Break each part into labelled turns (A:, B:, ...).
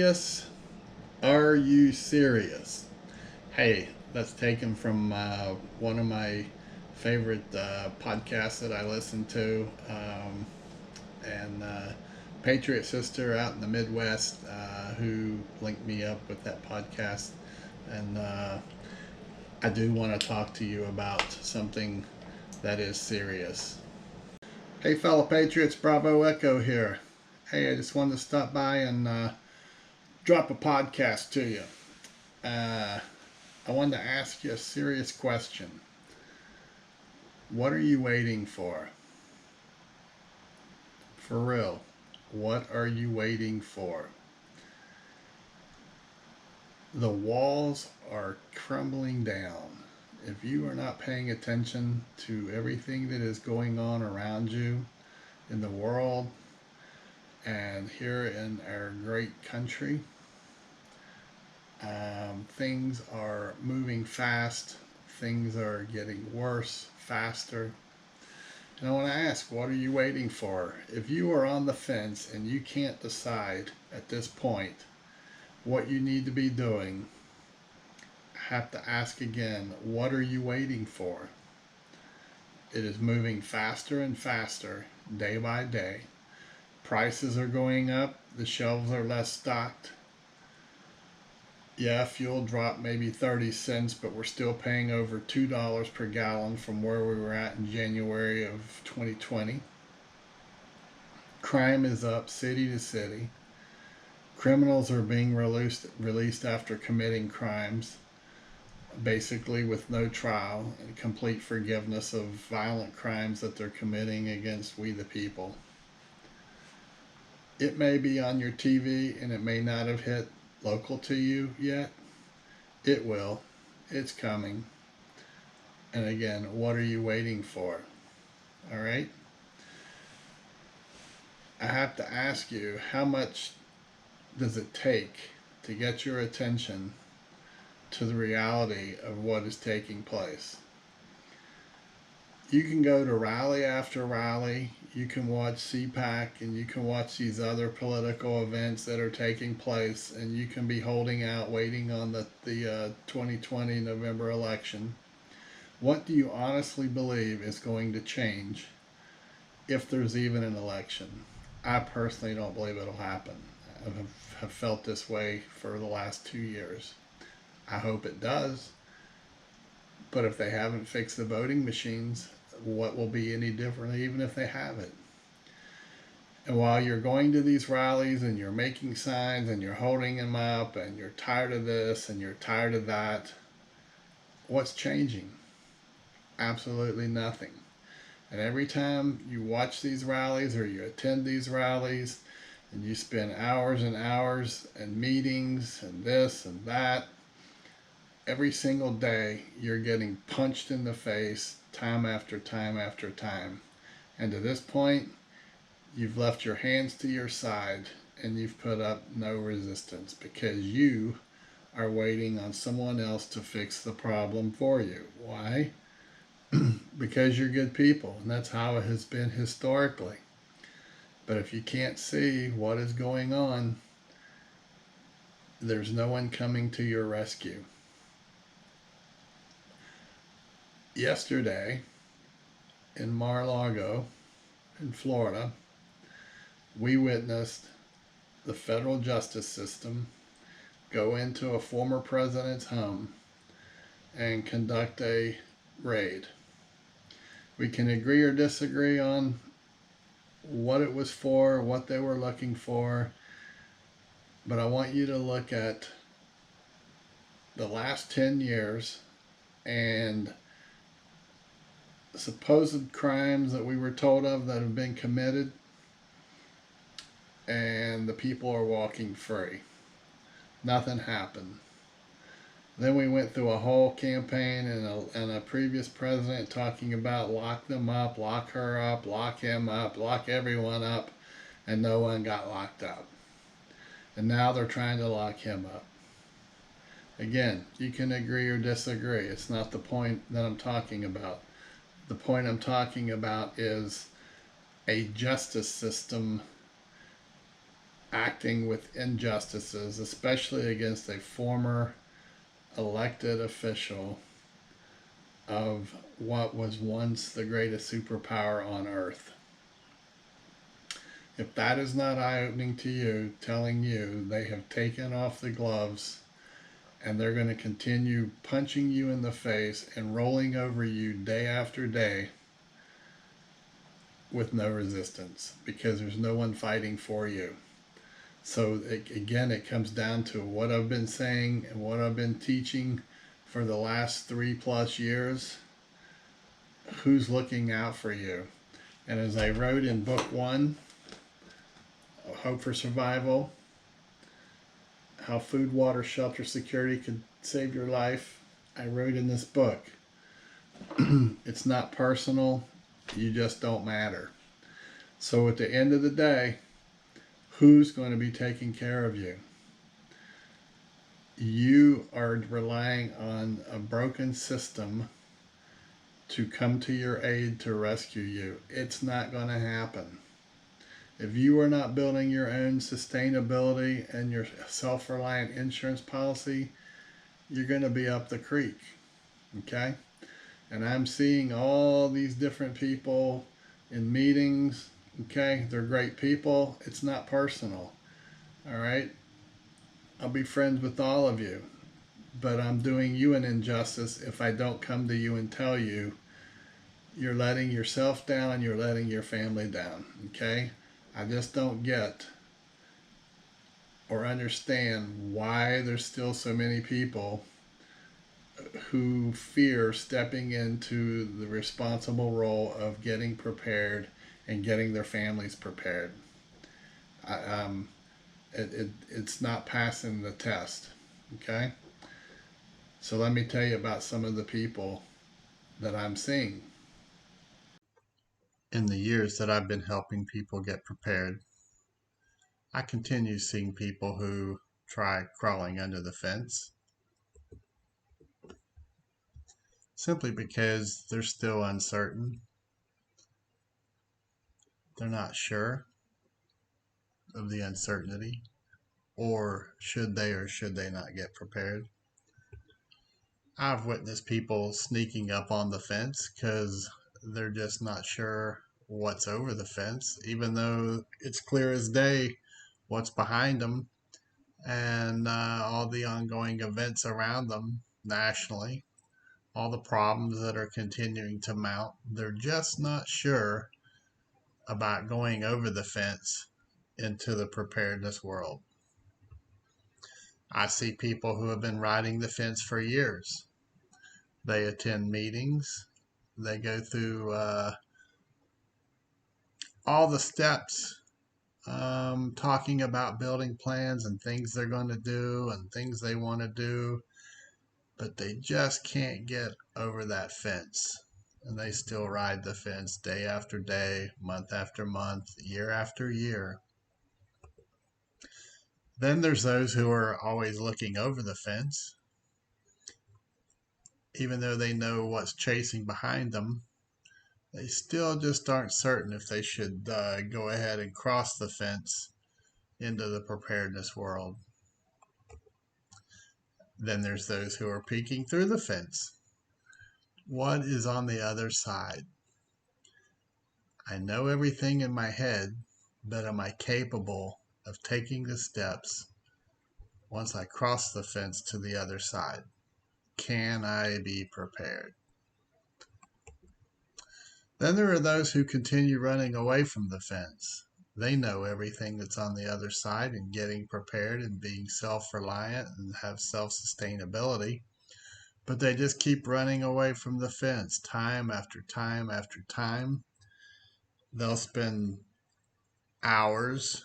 A: serious? Are you serious? Hey, that's taken from one of my favorite podcasts that I listen to. And Patriot Sister out in the Midwest who linked me up with that podcast. And I do want to talk to you about something that is serious. Hey, fellow Patriots, Bravo Echo here. Hey, I just wanted to stop by and drop a podcast to you. I wanted to ask you a serious question. What are you waiting for? For real, what are you waiting for? The walls are crumbling down. If you are not paying attention to everything that is going on around you in the world and here in our great country, things are moving fast. Things are getting worse, faster. And I want to ask, what are you waiting for? If you are on the fence and you can't decide at this point what you need to be doing, I have to ask again, what are you waiting for? It is moving faster and faster day by day. Prices are going up. The shelves are less stocked. Yeah, fuel dropped maybe 30 cents, but we're still paying over $2 per gallon from where we were at in January of 2020. Crime is up city to city. Criminals are being released after committing crimes, basically with no trial and complete forgiveness of violent crimes that they're committing against we the people. It may be on your TV and it may not have hit local to you yet. It will. It's coming. And again, what are you waiting for? All right? I have to ask you, how much does it take to get your attention to the reality of what is taking place? You can go to rally after rally, you can watch CPAC, and you can watch these other political events that are taking place, and you can be holding out, waiting on the 2020 November election. What do you honestly believe is going to change if there's even an election? I personally don't believe it'll happen. I have felt this way for the last 2 years. I hope it does. But if they haven't fixed the voting machines, what will be any different even if they have it? And while you're going to these rallies and you're making signs and you're holding them up and you're tired of this and you're tired of that, what's changing? Absolutely nothing. And every time you watch these rallies or you attend these rallies and you spend hours and hours and meetings and this and that, every single day you're getting punched in the face time after time after time. And to this point, you've left your hands to your side and you've put up no resistance because you are waiting on someone else to fix the problem for you. Why? Because you're good people, and that's how it has been historically. But if you can't see what is going on, there's no one coming to your rescue. Yesterday, in Mar-a-Lago, in Florida, we witnessed the federal justice system go into a former president's home and conduct a raid. We can agree or disagree on what it was for, what they were looking for, but I want you to look at the last 10 years and supposed crimes that we were told of that have been committed, and the people are walking free. Nothing happened. Then we went through a whole campaign and a previous president talking about lock them up, lock her up, lock him up, lock everyone up, and no one got locked up. And now they're trying to lock him up. Again, you can agree or disagree. It's not the point that I'm talking about. The point I'm talking about is a justice system acting with injustices, especially against a former elected official of what was once the greatest superpower on earth. If that is not eye opening to you, telling you they have taken off the gloves and they're going to continue punching you in the face and rolling over you day after day with no resistance because there's no one fighting for you. So again, it comes down to what I've been saying and what I've been teaching for the last 3+ years. Who's looking out for you? And as I wrote in book 1, Hope for Survival, how food, water, shelter, security could save your life, I wrote in this book, it's not personal, you just don't matter. So at the end of the day, who's going to be taking care of you? You are relying on a broken system to come to your aid to rescue you. It's not going to happen. If you are not building your own sustainability and your self-reliant insurance policy, you're going to be up the creek. Okay? And I'm seeing all these different people in meetings. Okay? They're great people. It's not personal. All right? I'll be friends with all of you. But I'm doing you an injustice if I don't come to you and tell you you're letting yourself down, you're letting your family down. Okay? I just don't get or understand why there's still so many people who fear stepping into the responsible role of getting prepared and getting their families prepared. I, it's not passing the test. Okay? So let me tell you about some of the people that I'm seeing. In the years that I've been helping people get prepared, I continue seeing people who try crawling under the fence simply because they're still uncertain. They're not sure of the uncertainty, or should they not get prepared. I've witnessed people sneaking up on the fence because they're just not sure what's over the fence, even though it's clear as day what's behind them and all the ongoing events around them nationally, all the problems that are continuing to mount. They're just not sure about going over the fence into the preparedness world. I see people who have been riding the fence for years. They attend meetings. They go through all the steps, talking about building plans and things they're going to do and things they want to do, but they just can't get over that fence. And they still ride the fence day after day, month after month, year after year. Then there's those who are always looking over the fence, even though they know what's chasing behind them. They still just aren't certain if they should go ahead and cross the fence into the preparedness world. Then there's those who are peeking through the fence. What is on the other side? I know everything in my head, but am I capable of taking the steps once I cross the fence to the other side? Can I be prepared? Then there are those who continue running away from the fence. They know everything that's on the other side and getting prepared and being self-reliant and have self-sustainability, but they just keep running away from the fence time after time after time. They'll spend hours,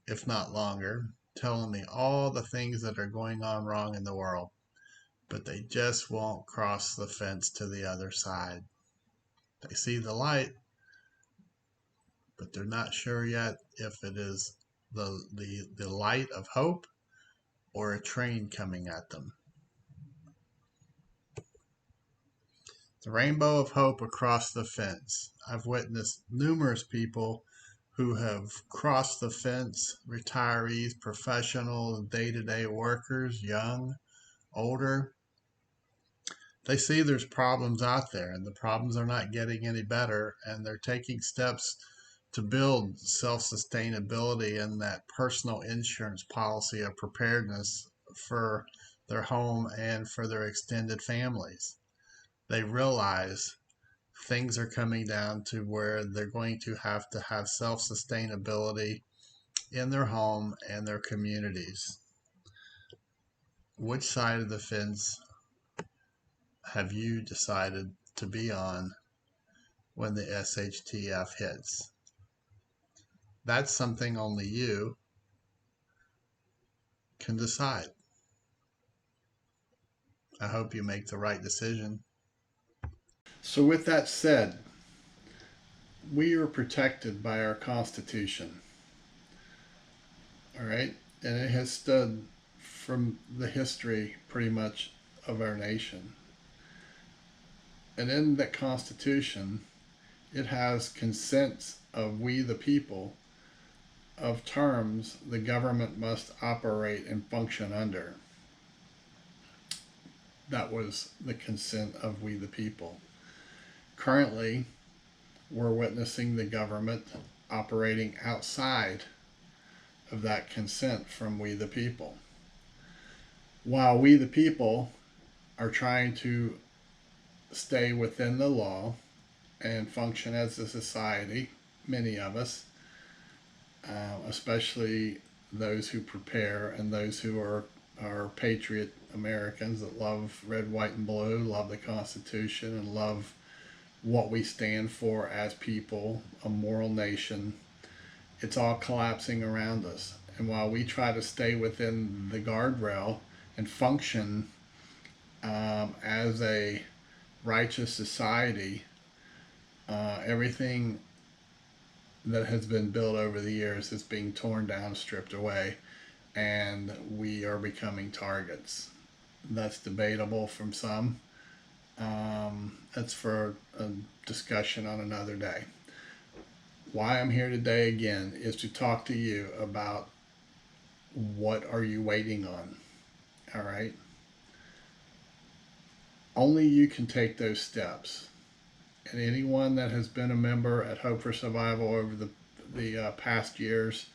A: if not longer, telling me all the things that are going on wrong in the world, but they just won't cross the fence to the other side. They see the light, but they're not sure yet if it is the light of hope or a train coming at them. The rainbow of hope across the fence. I've witnessed numerous people who have crossed the fence, retirees, professionals, day-to-day workers, young, older, they see there's problems out there and the problems are not getting any better, and they're taking steps to build self-sustainability and that personal insurance policy of preparedness for their home and for their extended families. They realize things are coming down to where they're going to have self-sustainability in their home and their communities. Which side of the fence have you decided to be on when the SHTF hits? That's something only you can decide. I hope you make the right decision. So, with that said, we are protected by our Constitution. All right? And it has stood from the history pretty much of our nation. And in that Constitution, it has consents of we the people of terms the government must operate and function under. That was the consent of we the people. Currently, we're witnessing the government operating outside of that consent from we the people. While we the people are trying to stay within the law and function as a society, many of us, especially those who prepare and those who are patriot Americans that love red, white, and blue, love the Constitution, and love what we stand for as people, a moral nation. It's all collapsing around us. And while we try to stay within the guardrail and function as a righteous society, everything that has been built over the years is being torn down, stripped away, and we are becoming targets. That's debatable from some. That's for a discussion on another day. Why I'm here today again is to talk to you about what are you waiting on. All right? Only you can take those steps. And anyone that has been a member at Hope for Survival over the past years,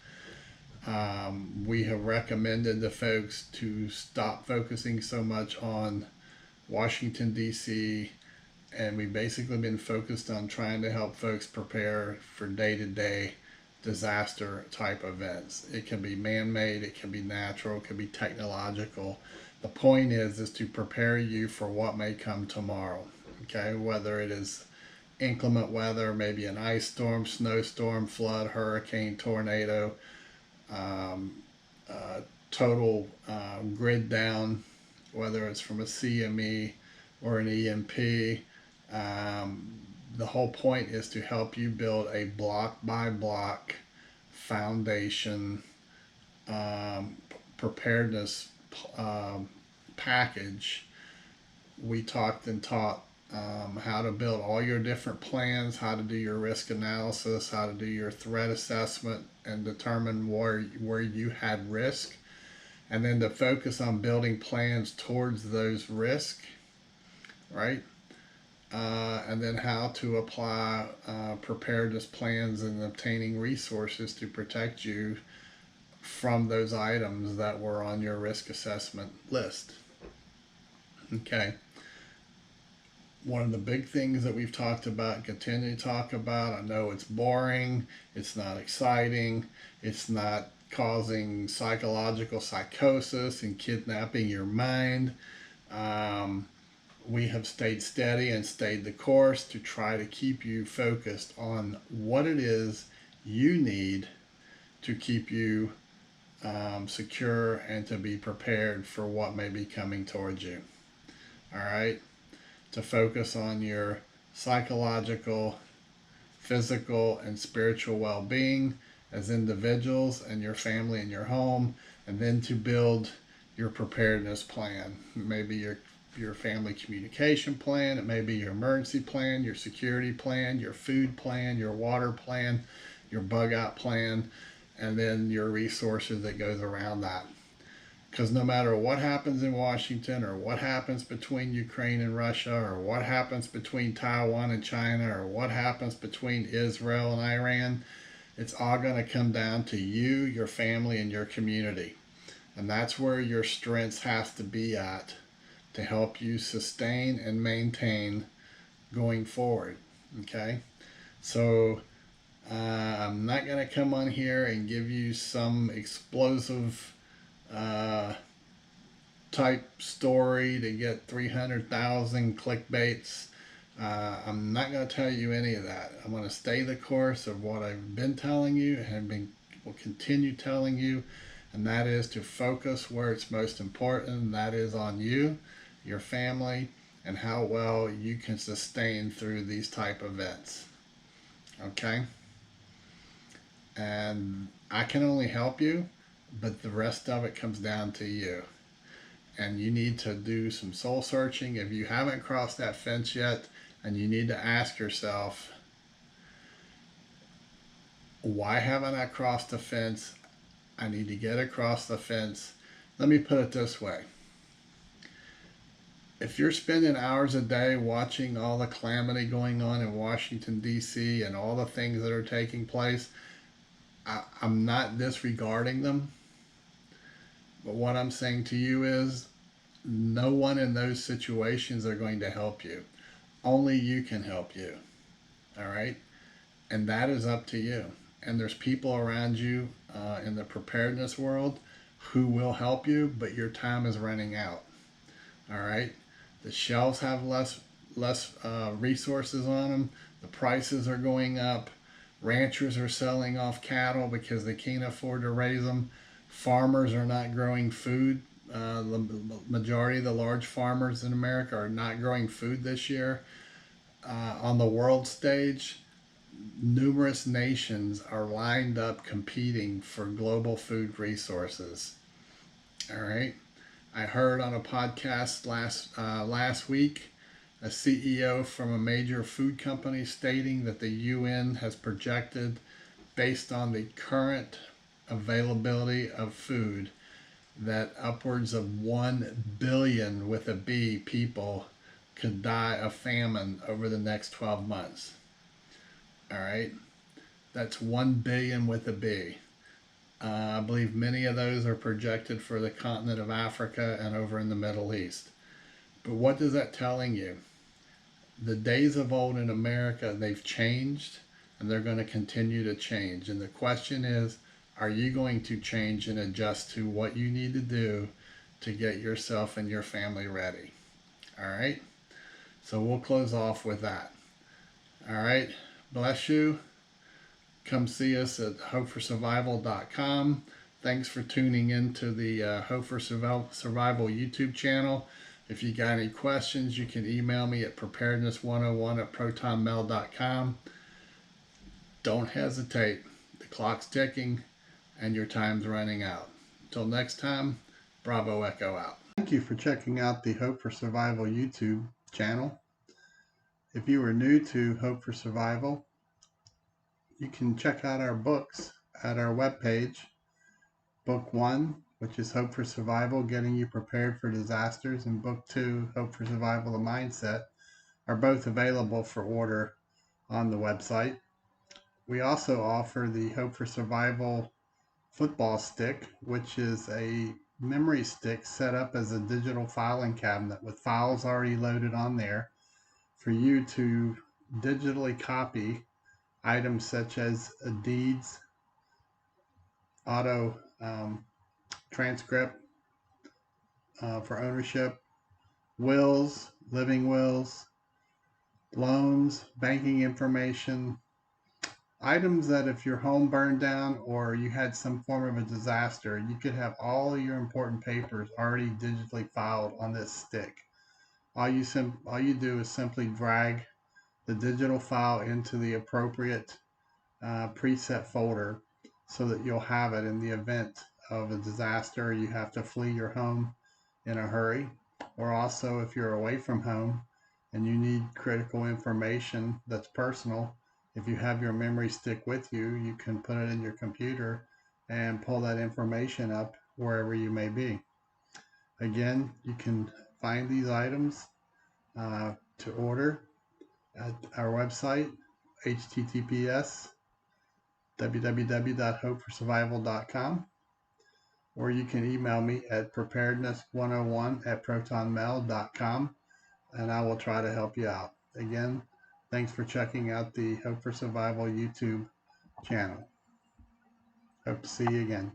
A: we have recommended the folks to stop focusing so much on Washington, D.C., and we've basically been focused on trying to help folks prepare for day-to-day disaster type events. It can be man-made, it can be natural, it can be technological. The point is to prepare you for what may come tomorrow. Okay, whether it is inclement weather, maybe an ice storm, snowstorm, flood, hurricane, tornado, total grid down, whether it's from a CME or an EMP. The whole point is to help you build a block by block foundation preparedness package. We talked and taught how to build all your different plans, how to do your risk analysis, how to do your threat assessment, and determine where you had risk, and then to focus on building plans towards those risks, right? And then how to apply preparedness plans and obtaining resources to protect you from those items that were on your risk assessment list. Okay. One of the big things that we've talked about and continue to talk about, I know it's boring, it's not exciting, it's not causing psychological psychosis and kidnapping your mind. We have stayed steady and stayed the course to try to keep you focused on what it is you need to keep you secure and to be prepared for what may be coming towards you. All right? To focus on your psychological, physical, and spiritual well-being as individuals and your family and your home, and then to build your preparedness plan. Maybe your family communication plan, it may be your emergency plan, your security plan, your food plan, your water plan, your bug out plan, and then your resources that goes around that. Because no matter what happens in Washington, or what happens between Ukraine and Russia, or what happens between Taiwan and China, or what happens between Israel and Iran, it's all going to come down to you, your family, and your community. And that's where your strength has to be at to help you sustain and maintain going forward. Okay? So I'm not going to come on here and give you some explosive uh, type story to get 300,000 clickbaits. I'm not going to tell you any of that. I'm going to stay the course of what I've been telling you and will continue telling you, and that is to focus where it's most important, and that is on you, your family, and how well you can sustain through these type events. Okay? And I can only help you, but the rest of it comes down to you. And you need to do some soul searching if you haven't crossed that fence yet, and you need to ask yourself, why haven't I crossed the fence? I need to get across the fence. Let me put it this way. If you're spending hours a day watching all the calamity going on in Washington, D.C., and all the things that are taking place, I'm not disregarding them. But what I'm saying to you is, no one in those situations are going to help you. Only you can help you. All right? And that is up to you. And there's people around you in the preparedness world who will help you, but your time is running out. All right? The shelves have less resources on them. The prices are going up. Ranchers are selling off cattle because they can't afford to raise them. Farmers are not growing food. The majority of the large farmers in America are not growing food this year. On the world stage, numerous nations are lined up competing for global food resources. All right. I heard on a podcast last week a CEO from a major food company stating that the UN has projected, based on the current availability of food, that upwards of 1 billion with a B people could die of famine over the next 12 months. All right, that's 1 billion with a B. I believe many of those are projected for the continent of Africa and over in the Middle East. But what is that telling you? The days of old in America, they've changed, and they're going to continue to change. And the question is, are you going to change and adjust to what you need to do to get yourself and your family ready? All right? So we'll close off with that. All right? Bless you. Come see us at hopeforsurvival.com. Thanks for tuning in to the Hope for Survival YouTube channel. If you got any questions, you can email me at preparedness101@protonmail.com. Don't hesitate. The clock's ticking and your time's running out. Until next time, Bravo Echo out. Thank you for checking out the Hope for Survival YouTube channel. If you are new to Hope for Survival, you can check out our books at our webpage. Book 1, which is Hope for Survival, Getting You Prepared for Disasters, and Book 2, Hope for Survival, The Mindset, are both available for order on the website. We also offer the Hope for Survival football stick, which is a memory stick set up as a digital filing cabinet with files already loaded on there for you to digitally copy items such as deeds, auto transcript for ownership, wills, living wills, loans, banking information, items that if your home burned down or you had some form of a disaster, you could have all your important papers already digitally filed on this stick. All you do is simply drag the digital file into the appropriate preset folder so that you'll have it in the event of a disaster. You have to flee your home in a hurry, or also if you're away from home and you need critical information that's personal, If you have your memory stick with you, you can put it in your computer and pull that information up wherever you may be. Again, you can find these items to order at our website, https www.hopeforsurvival.com, or you can email me at preparedness101@protonmail.com, and I will try to help you out. Again, thanks for checking out the Hope for Survival YouTube channel. Hope to see you again.